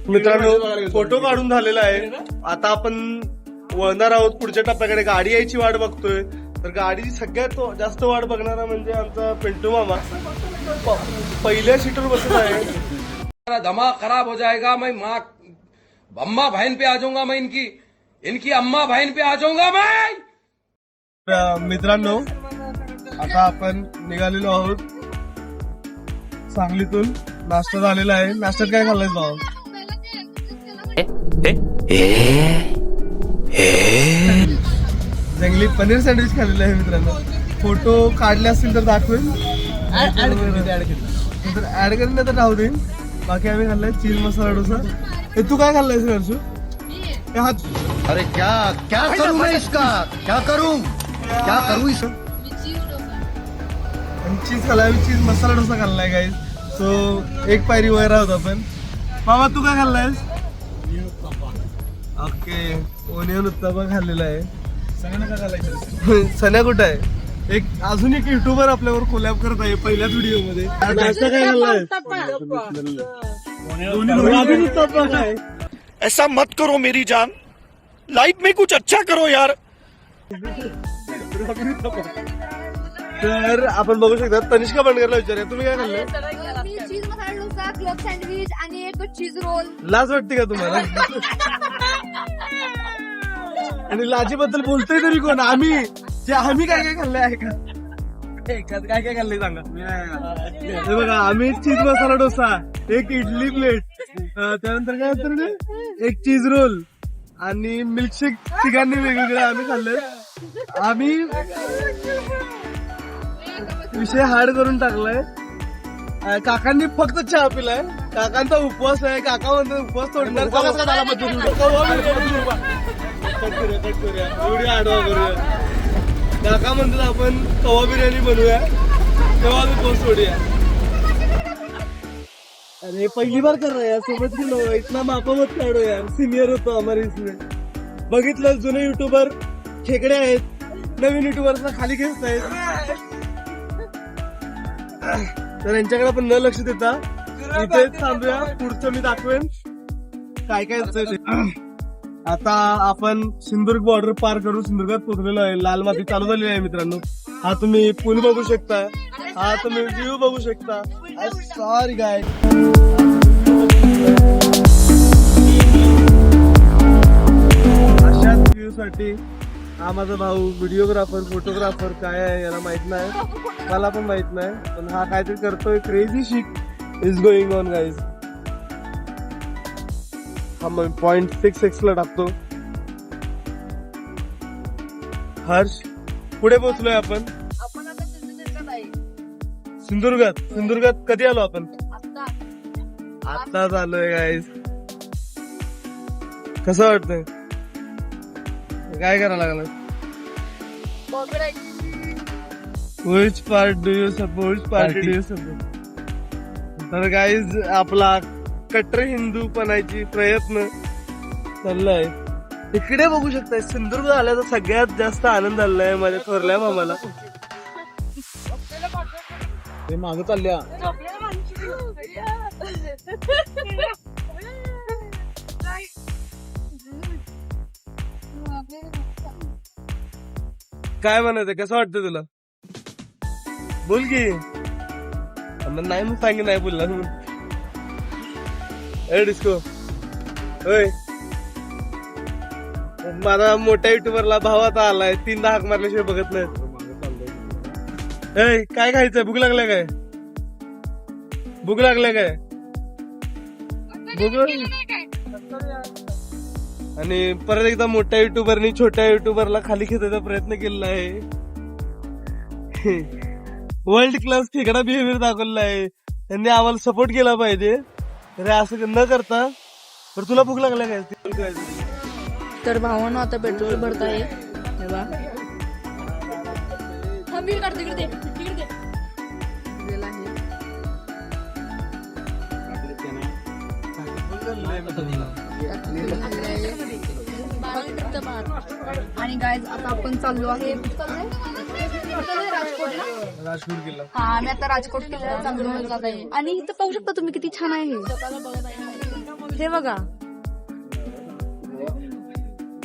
मित्रांनो फोटो काढून झालेला आहे. आता आपण वळणार आहोत पुढच्या टप्प्याकडे. गाडी यायची वाट बघतोय. तर गाडीची सगळ्यात जास्त वाट बघणारा म्हणजे आमचा पिंटू मामा. पहिल्या सीटवर बसत आहे. दिमाग खराब हो जाएगा. मैं माँ अम्मा बहन पे आ जाऊंगा. मैं इनकी अम्मा बहन पे आ जाऊंगा मैं. मित्रांनो आता आपण निघालेलो आहोत सांगलीतून. नाश्ता झालेला आहे. नाश्त्यात काय खाल्लाय भाऊ? जंगली पनीर सँडविच खाल्लेलं आहे मित्रांनो. फोटो काढले असतील तर दाखवेल, तर ऍड करेन नाही तर राहू देईन. बाकी आम्ही खाल्लाय चीज मसाला डोसा. हे तू काय खाल्लायस हर्षू? अरे क्या क्या करूं मैं इसका, क्या करूं इस चीज खाल्लाय, चीज मसाला डोसा खाल्लाय गाईज. सो एक पायरी वर आहोत आपण. मामा तू काय खाल्लायस? ओके ओनियन उत्तपा खाल्लेला आहे. सन्या कुठं आहे? अजून एक युट्यूबर आपल्यावर कोलॅब करत आहे पहिल्याच व्हिडिओ मध्ये. नाश्ता काय खाल्लाय? उत्तपा काय? ऐसा मत करो मेरी जान, लाइफ में कुछ अच्छा करो यार. तर आपण बघू शकता तनिष्का बंडकरला विचारूया, तुम्ही काय खाल्लंय? मी चीज मसाला डोसा, क्लब सँडविच आणि एक चीज रोल. लाज वाटते का तुम्हाला? आणि लाजेबद्दल बोलतोय तरी कोण? आम्ही काय काय खाल्लंय आहे का? काय काय खाल्लंय सांगा. हे बघा आम्ही चीज मसाला डोसा, एक इडली प्लेट, त्यानंतर काय होतं एक चीज रोल आणि मिल्कशेक तिघांनी वेगवेगळे आम्ही खाल्लंय. आम्ही विषय हार्ड करून टाकलाय. काकांनी फक्त चहा पिलाय. काकांचा उपवास आहे. काका म्हणतो उपवास तोडणार. कट करूया एवढी आडवा करूया. काका म्हणतात आपण कवा बिर्याणी बनवूया तेव्हा उपवास तोडूया. अरे पहिली बार कर रहा है सोबत गेलो. इतना मापा मत काढो यार. सिनियर होतो हमारे इसमें. बघितलं जुने युट्यूबर खेकडे आहेत, नवीन युट्यूबर्सला खाली घेत आहेत. तर यांच्याकडे आपण न लक्ष देता इथेच थांबूया. पुढचं मी दाखवेन काय काय ते. आता आपण सिंधुदुर्ग बॉर्डर पार करून सिंधुदुर्गात पोहोचलेलो आहे. लाल माती चालू झालेली आहे मित्रांनो. हा तुम्ही पूल बघू शकता. हा तुम्ही व्ह्यू बघू शकता. सॉरी गाय. अशाच व्ह्यू साठी हा माझा भाऊ व्हिडिओग्राफर फोटोग्राफर काय आहे याला माहित नाही, मला पण माहित नाही, पण हा काहीतरी करतोय. Crazy shit is going on guys. हा मग 0.6x ला टाकतो. हर्ष पुढे पोहोचलोय आपण आता सिंधुदुर्गात आहे. सिंधुदुर्गात कधी आलो आपण? आत्ताच आलोय गाईज. कसं वाटतंय? काय करायला लागलं? Which part do you support? Which party do you support? तर गाईज आपला कट्टर हिंदू बनायची प्रयत्न चाललाय. इकडे बघू शकताय सिंधुदुर्ग आल्याचा सगळ्यात जास्त आनंद झालाय माझ्या थोरल्या मामाला. ते मागं चालल्या. काय म्हणायचं? कसं वाटतं तुला? बोल की. नाही मग सांगे नाही बोलला. ए डिस्को होय. माझा मोठ्या युट्यूबरला भाव आता आलाय. 3दा हाक मारल्याशिवाय बघत नाही. काय खायचंय? भूक लागलाय काय? भूक लागलाय काय? आणि परत एकदा मोठ्या युट्यूबरनी छोट्या युट्यूबरला खाली खेचायचा प्रयत्न केलेला आहे. वर्ल्ड क्लास खेकडा बिहेवियर दाखवला आहे. त्यांनी आम्हाला सपोर्ट केला पाहिजे. अरे असं न करता. तर तुला भूक लागला काय? तर भावानं आता पेट्रोल भरत आहे. आणि गाईज आता आपण चाललो आहे राजकोट किल्ला. हा आम्ही आता राजकोट किल्ल्याला चाललो जात आहे. आणि इथं पाहू शकता तुम्ही किती छान आहे. हे बघा.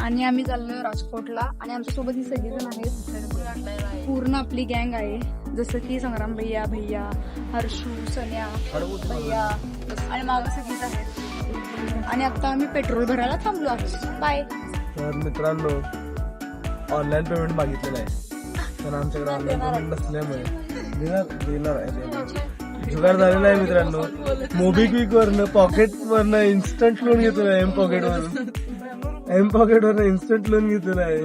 आणि आम्ही चाललोय राजकोटला आणि आमच्या सोबत ही सगळेजण आहेत. पूर्ण आपली गँग आहे, जसं की संग्राम भैया, भैया हर्षू, सन्या, भैया आणि मागं सगळीच आहेत. आणि आता आम्ही पेट्रोल भरायला थांबलो आहोत. बाय. तर मित्रांनो, ऑनलाईन पेमेंट मागितलेलं आहे, पण आमच्याकडे ऑनलाईन पेमेंट नसल्यामुळे देणार आहे. जुगाड झालेला आहे मित्रांनो. मोबिक्विक वरनं, पॉकेट वरनं इन्स्टंट लोन घेतलेलं आहे. एम पॉकेट वरनं इन्स्टंट लोन घेतलेलं आहे.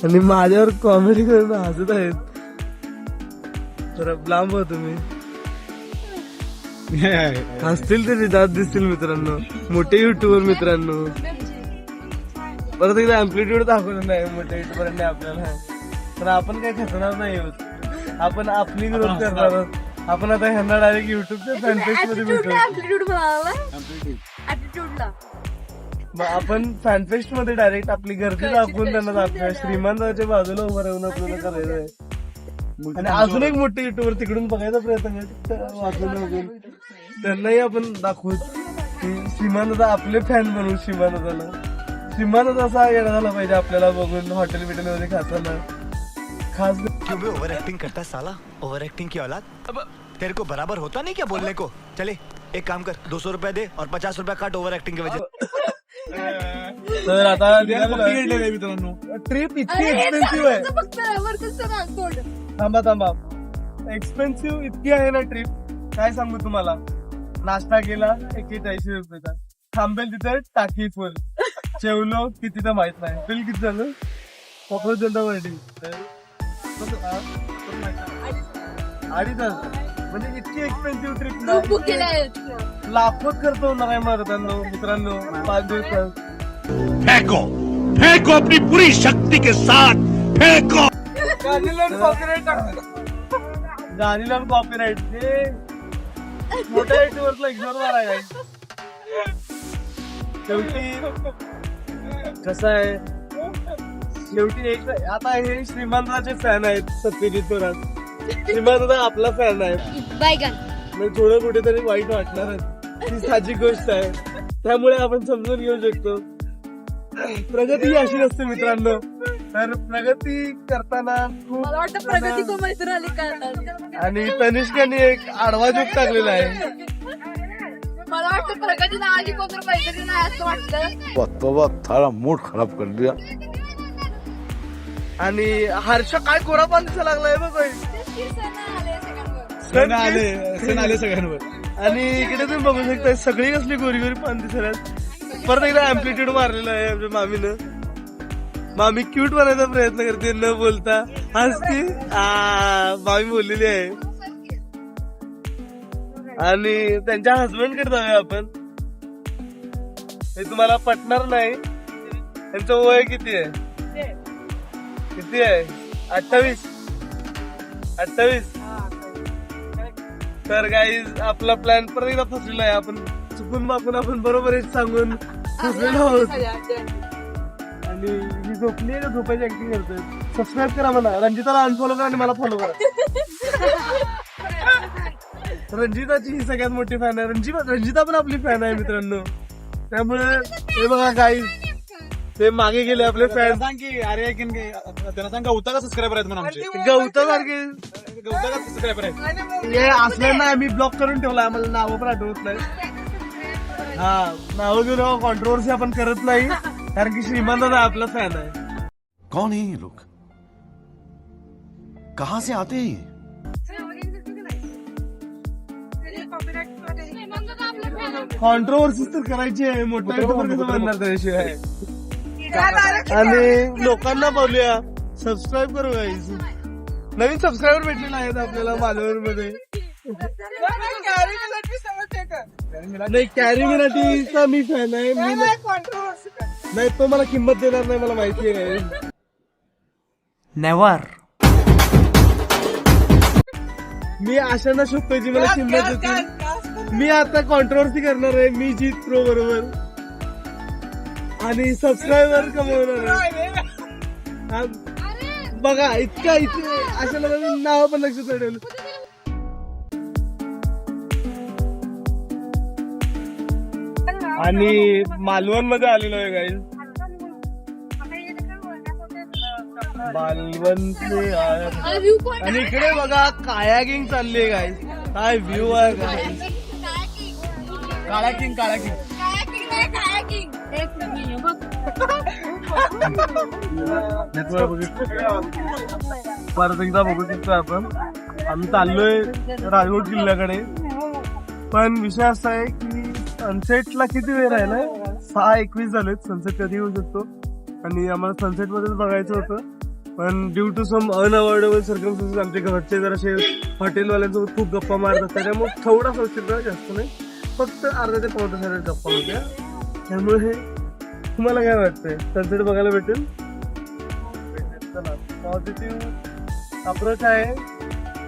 आणि माझ्यावर कॉमेडी करून हसत आहेत. तर लांब हो तुम्ही. हसतील तरी दात दिसतील मित्रांनो, मोठे युट्यूबर मित्रांनो. परत एकदा अँप्लिट्यूड दाखवलं नाही मोठ्या युट्यूबर आपल्याला, तर आपण काही खचणार नाही होत. आपण आपली ग्रोथ करणार आहोत. आपण आता ह्यांना डायरेक्ट युट्यूबच्या फॅनपेज मध्ये भेटू. मग आपण फॅनफेस्ट मध्ये डायरेक्ट आपली गर्दी दाखवून त्यांना दाखवूया. श्रीमंताच्या बाजूला उभं राहून आपल्याला करायचं आहे. आणि अजून एक मोठे युट्यूबर तिकडून बघायचा प्रयत्न करतो, वाचून त्यांनाही आपण दाखवू की श्रीमंत आपले फॅन बनवू. श्रीमंत असा येणं झाला पाहिजे आपल्याला बघून हॉटेल बिटेल मध्ये खाताना. खास क्यों बे ओवर एक्टिंग करता है साला, ओवर एक्टिंग की औलाद. अब तेरे को बराबर होता नहीं क्या बोलने को. चले एक काम कर, 200 रुपया दे और 50 रुपया काट ओवर एक्टिंग के वजह. तर आता मित्रांनो, ट्रिप इतकी एक्सपेन्सिव्ह आहे. थांबा, एक्सपेन्सिव्ह इतकी आहे ना ट्रिप, काय सांगू तुम्हाला. नाश्ता केला 41 रुपयाचा, थांबेल तिथे टाकी फुल, जेवलो किती तर माहित नाही, बिल किती झालं. पॉपर जनता पार्टी 2,500. म्हणजे इतकी एक्सपेन्सिव्ह ट्रिप, लाखोत खर्च होणार आहे मित्रांनो 5 दिवसात. फेंको फेंको अपनी पूरी शक्ति के साथ फेंको. गाणीला कॉपीराईट हे मोठ्या युट्यूबरला इग्नोर मारायला. शेवटी कसं आहे, शेवटी एक आता हे श्रीमंताचे फॅन आहेत. सत्यजित थोरात श्रीमंत आपला फॅन आहे, म्हणजे थोडं कुठेतरी वाईट वाटणार, ही साहजिक गोष्ट आहे. त्यामुळे आपण समजून घेऊ शकतो. प्रगती ही अशी नसते मित्रांनो. तर प्रगती करताना खूप मला वाटतं प्रगती को मैत्री आली का. आणि तनिष्काने एक आडवा जोक टाकलेला आहे. मला वाटतं प्रगती नावाची कोणतरी मैत्रीण आहे असं वाटतं. तोबा थारा मूड खराब कर दिया. आणि हर्ष काय कोरा पान दिसा लागलाय बघ. सण आले सगळ्यांवर. आणि इकडे तुम्ही बघू शकता सगळी कसली गोरी गोरी पान दिसतात. परत एकदा अँप्लिट्यूड मारलेला आहे आमच्या मामीनं. मामी क्यूट बनायचा प्रयत्न करते न बोलता, हसते. मामी बोललेली आहे. आणि त्यांच्या हसबंड कडे जाऊया आपण. हे तुम्हाला पटणार नाही, त्यांचं वय किती आहे. 28. तर गाईज आपला प्लॅन परत एकदा फसलेला आहे. आपण चुकून बापून आपण बरोबर सांगून फसलेलो आहोत. आणि ही झोपली आहे का झोपायची ऍक्टिंग करतोय. सबस्क्राईब करा मला, रंजिताला अनफॉलो करा आणि मला फॉलो करा. रंजिताची ही सगळ्यात मोठी फॅन आहे. रंजिता पण आपली फॅन आहे मित्रांनो. त्यामुळे हे बघा गाईज, ते मागे गेले आपले फॅन. अरे त्यांना सांग गौता का सबस्क्रायबर आहेत म्हणून आमचे. गौतम सारखे गौता का सबस्क्रायबर आहेत. हे असल्यांना आम्ही ब्लॉक करून ठेवला. आम्हाला नावं पण आठवत नाही. हा, नावं घेऊन कॉन्ट्रोवर्सी आपण करत नाही, कारण की श्रीमंत आपला फॅन आहे. कौन है ये लोग, कहाँ से आते हैं. कॉन्ट्रोवर्सी तर करायची आहे, मोठा युट्यूबर कसं बनणार त्याशिवाय. आणि लोकांना बोलूया सबस्क्राईब करू गाईज. नवीन सबस्क्रायबर भेटलेले आहेत आपल्याला मालवण मध्ये. नाही, कॅरी मिराटीचा मी फॅन आहे. नाही, तो मला किंमत देणार नाही, मला माहिती आहे. नेव्हर. मी आशांना शोधतोय जी मला किंमत देते. मी आता कॉन्ट्रोवर्सी करणार आहे. मी जीत प्रो बरोबर आणि सबस्क्रायबर कमवणार आहे. बघा इतका इथे अशाला मी नाव पण लक्षात ठेवलं. आणि मालवण मध्ये आलेलो आहे गाईज. मालवणचे व्ह्यू पॉइंट आणि इकडे बघा कायाकिंग चालली आहे गाईज. काय व्ह्यू आहे गाईज. काळाकिंग परत एकदा बघू शकतो आपण. आम्ही चाललोय राजकोट किल्ल्याकडे. पण विषय असा आहे की सनसेटला किती वेळ राहिलाय, 6:21 झालेत. सनसेट कधी येऊ शकतो आणि आम्हाला सनसेट मध्येच बघायचं होतं. पण due to some unavoidable circumstances आमचे घरचे जराशे हॉटेलवाल्यांसोबत खूप गप्पा मारतात, त्याच्यामुळे थोडासा उशीर, जास्त नाही, फक्त अर्धा ते पाऊण तासाच्या गप्पा होत्या. त्यामुळे तुम्हाला काय वाटतंय, सनसेट बघायला भेटेल? पॉझिटिव्ह अप्रोच आहे.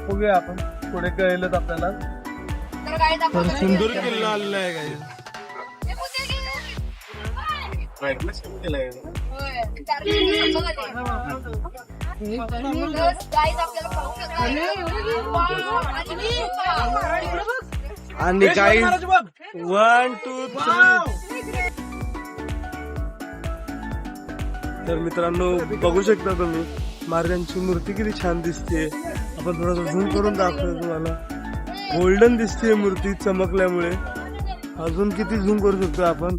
बघूया आपण, पुढे कळेलच आपल्याला. तर सुंदर किल्ला आलेला आहे काही. आणि काही 1 2 3. तर मित्रांनो बघू शकता तुम्ही महाराजांची मूर्ती किती छान दिसते. आपण थोडंसं झूम करून दाखवतो तुम्हाला. गोल्डन दिसते मूर्ती चमकल्यामुळे. अजून किती झूम करू शकतो आपण,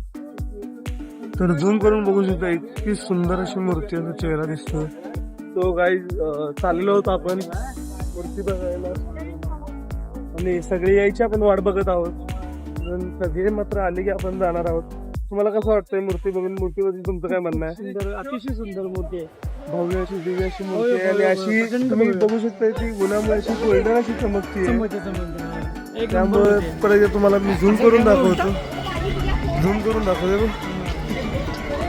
तर झूम करून बघू शकता. इतकी सुंदर अशी मूर्ती, असा चेहरा दिसतो. तो गाईज चाललेलो होतो आपण मूर्ती बघायला आणि सगळे यायची आपण वाट बघत आहोत. सगळे मात्र आले की आपण जाणार आहोत. तुम्हाला कसं वाटतंय मूर्ती बघून? मूर्तीबद्दल तुमचं काय म्हणणं आहे? सुंदर, अतिशय सुंदर मूर्ती आहे. भव्य अशी दिव्य अशी मूर्ती आहे आणि अशी तुम्ही बघू शकता ती गुणामुळे अशी गोल्डन अशी चमकती आहे. त्यामुळे परत तुम्हाला मी झूम करून दाखवतो.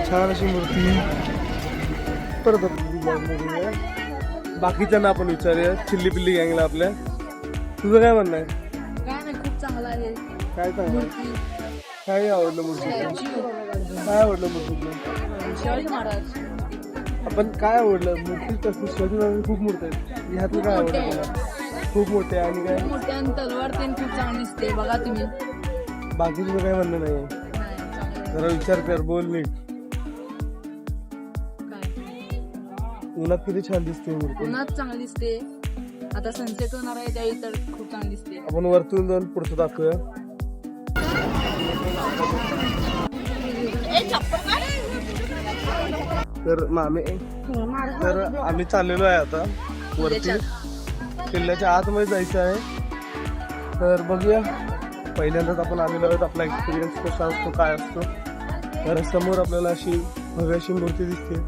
छान अशी मूर्ती आहे. परत बाकीच्यांना आपण विचारूया, चिल्ली पिल्ली गँगला आपल्या. तुझं काय म्हणणं आहे? काय नाही, खूप चांगला आहे. काय चांगलं, काय आवडलं मूर्तीतलं? काय आवडलं मूर्तीतलं? शिवाजी महाराज. आपण काय आवडलं मूर्ती? तसं शिवाजी महाराज खूप मूर्ती आहेत, ह्यातलं काय आवडलं तुला? खूप मोठे आणि काय मोठ्या आणि तलवार ते खूप चांगली दिसते. बघा तुम्ही. बाकी तुझं काय म्हणणं नाही? जरा विचार कर, बोल नीट. उन्हात किती छान दिसते मूर्ती. उन्हात चांगली दिसते. आता सनसेट होणार आहे त्यावेळी तर खूप चांगली दिसते. आपण वरतून जाऊन पुढचं दाखवूया. तर आम्ही चाललेलो आहे आता वरती, किल्ल्याच्या आतमध्ये जायचं आहे. तर बघूया, पहिल्यांदाच आपण आलेलो आहोत. आपला एक्सपिरियन्स कसा असतो, काय असतो. तर समोर आपल्याला अशी भव्य अशी मूर्ती दिसते.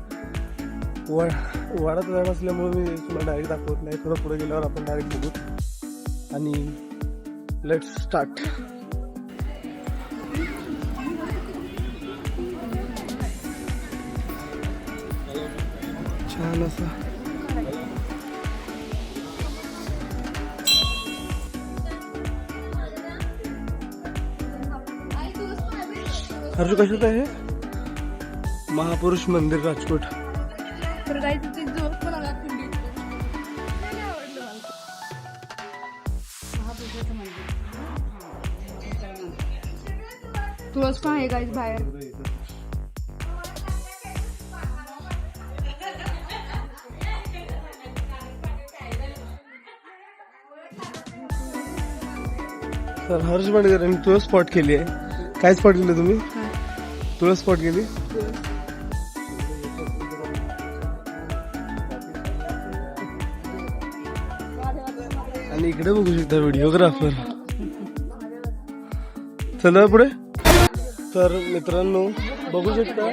वाढत झाड असल्यामुळे मी तुम्हाला डायरेक्ट दाखवत नाही. थोडं पुढे गेल्यावर आपण डायरेक्ट बघू आणि लेट्स स्टार्ट. छान असं हर्षू, कशात आहे? महापुरुष मंदिर राजकोट. तर काही तिथे जोर पण आला थंडीत. तुळस पण आहे गाईज बाहेर. तर हर्ष बंडकर यांनी तुळस स्पॉट केली आहे. काय स्पॉट केलं तुम्ही? तुळस स्पॉट केली. आणि इकडे बघू शकता व्हिडिओग्राफर. चला पुढे. तर मित्रांनो बघू शकता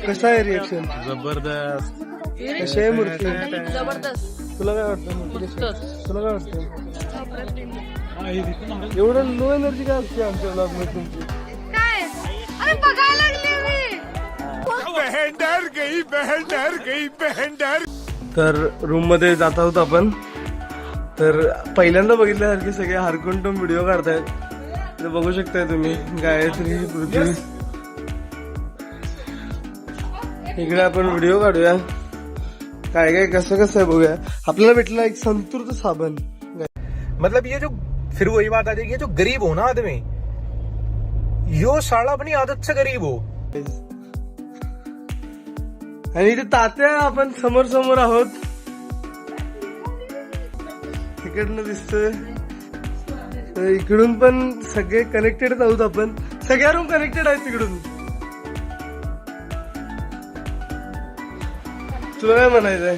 कसा आहे रिएक्शन. जबरदस्त. कशी आहे मूर्ती? जबरदस्त. तुला काय वाटतं? तुला काय वाटतं? एवढं लो एनर्जी काय असते आमच्या ब्लॉग मध्ये तुमची? काय? अरे बघायला लागले मी. बहन डर. तर रूम मध्ये जात आहोत आपण. तर पहिल्यांदा बघितल्यासारखे सगळे हरकुंटून व्हिडिओ काढतायत. तर बघू शकताय तुम्ही गायत्री, पृथ्वी. इकडे आपण व्हिडिओ काढूया. काय काय कसं कसं आहे बघूया. आपल्याला भेटला एक संतूर साबण. मतलब ये जो फिर वही बात आ जाएगी, जो गरीब हो ना आदमी, यो साला अपनी आदत से गरीब हो. आणि इथे तात्या आपण समोर समोर आहोत. तिकडनं दिसतोय. तर इकडून पण सगळे कनेक्टेड आहोत आपण. सगळ्या रूम कनेक्टेड आहेत तिकडून. तुला काय म्हणायचंय?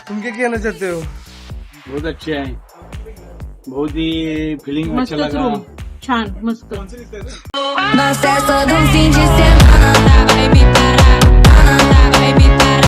तुम क्या कहना चाहते हो? बहुत अच्छे है, बहुत ही फीलिंग अच्छा लगा. छान मस्त Mas essa dancinha de semana vai me